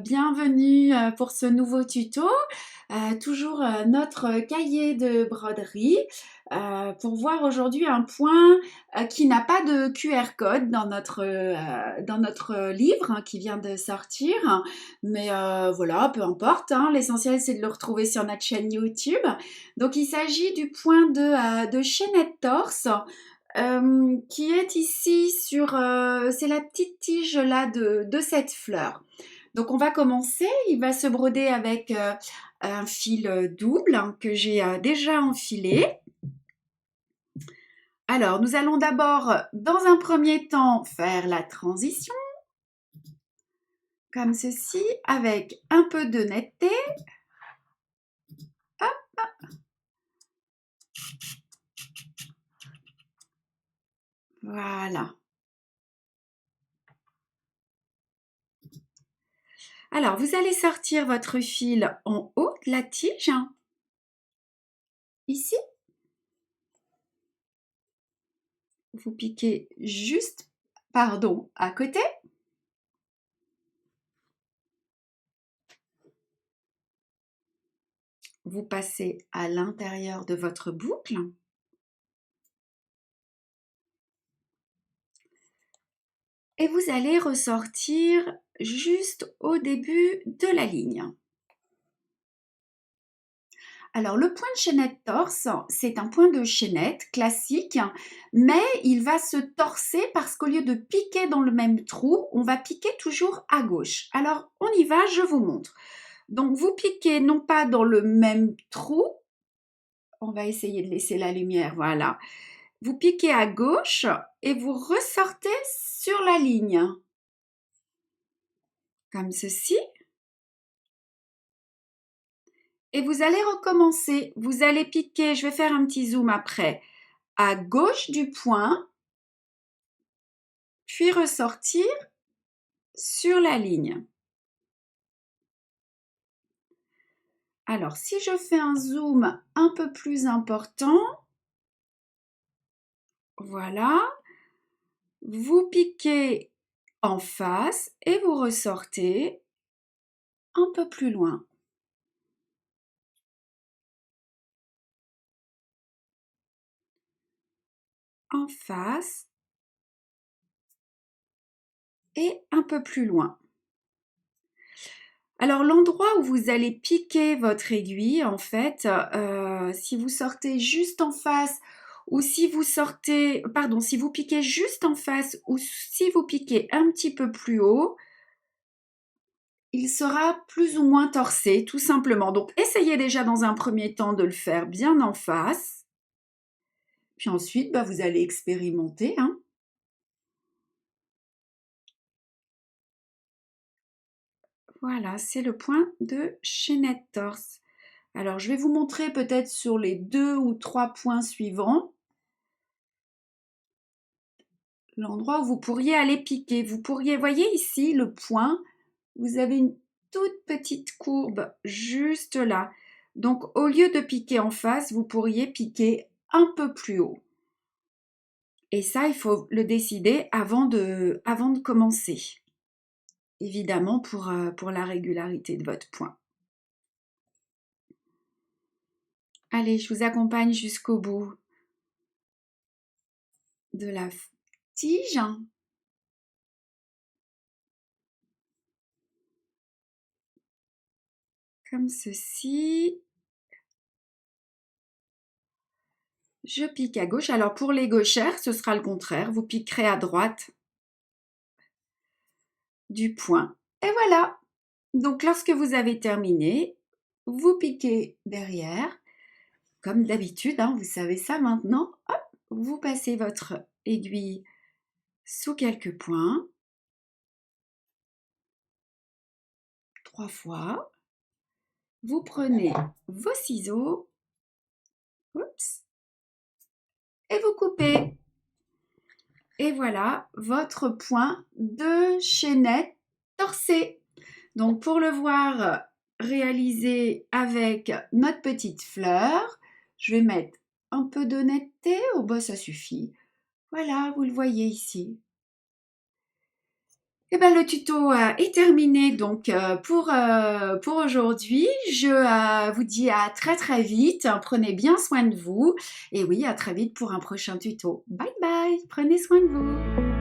bienvenue pour ce nouveau tuto. Toujours notre cahier de broderie pour voir aujourd'hui un point qui n'a pas de QR code dans notre livre hein, qui vient de sortir. Mais voilà, peu importe, hein, l'essentiel c'est de le retrouver sur notre chaîne YouTube. Donc il s'agit du point de chaînette torse. Qui est ici sur, c'est la petite tige là de cette fleur. Donc on va commencer, il va se broder avec un fil double hein, que j'ai déjà enfilé. Alors nous allons d'abord dans un premier temps faire la transition comme ceci avec un peu de netteté. Hop. Voilà. Alors vous allez sortir votre fil en haut de la tige, ici. Vous piquez juste, pardon, à côté. Vous passez à l'intérieur de votre boucle. Et vous allez ressortir juste au début de la ligne. Alors le point de chaînette torse, c'est un point de chaînette classique, mais il va se torser parce qu'au lieu de piquer dans le même trou, on va piquer toujours à gauche. Alors on y va, je vous montre. Donc vous piquez non pas dans le même trou, on va essayer de laisser la lumière, voilà. Vous piquez à gauche et vous ressortez sur la ligne. Comme ceci. Et vous allez recommencer. Vous allez piquer, je vais faire un petit zoom après, à gauche du point, puis ressortir sur la ligne. Alors, si je fais un zoom un peu plus important, voilà, vous piquez en face et vous ressortez un peu plus loin. En face et un peu plus loin. Alors l'endroit où vous allez piquer votre aiguille, en fait, si vous sortez juste en face ou si vous sortez, pardon, si vous piquez juste en face ou si vous piquez un petit peu plus haut, il sera plus ou moins torsé, tout simplement. Donc essayez déjà dans un premier temps de le faire bien en face. Puis ensuite, bah, vous allez expérimenter, hein. Voilà, c'est le point de chaînette torse. Alors, je vais vous montrer peut-être sur les 2 ou 3 points suivants l'endroit où vous pourriez aller piquer. Vous pourriez, voyez ici le point, vous avez une toute petite courbe juste là. Donc, au lieu de piquer en face, vous pourriez piquer un peu plus haut. Et ça, il faut le décider avant de commencer. Évidemment, pour la régularité de votre point. Allez, je vous accompagne jusqu'au bout de la tige. Comme ceci. Je pique à gauche. Alors pour les gauchères, ce sera le contraire. Vous piquerez à droite du point. Et voilà. Donc lorsque vous avez terminé, vous piquez derrière. Comme d'habitude, hein, vous savez ça maintenant. Hop, vous passez votre aiguille sous quelques points. 3 fois. Vous prenez vos ciseaux. Oups. Et vous coupez. Et voilà votre point de chaînette torsée. Donc pour le voir réalisé avec notre petite fleur, je vais mettre un peu d'honnêteté, oh bah ça suffit. Voilà, vous le voyez ici. Et ben le tuto est terminé donc pour aujourd'hui. Je vous dis à très très vite. Prenez bien soin de vous. Et oui, à très vite pour un prochain tuto. Bye bye, prenez soin de vous.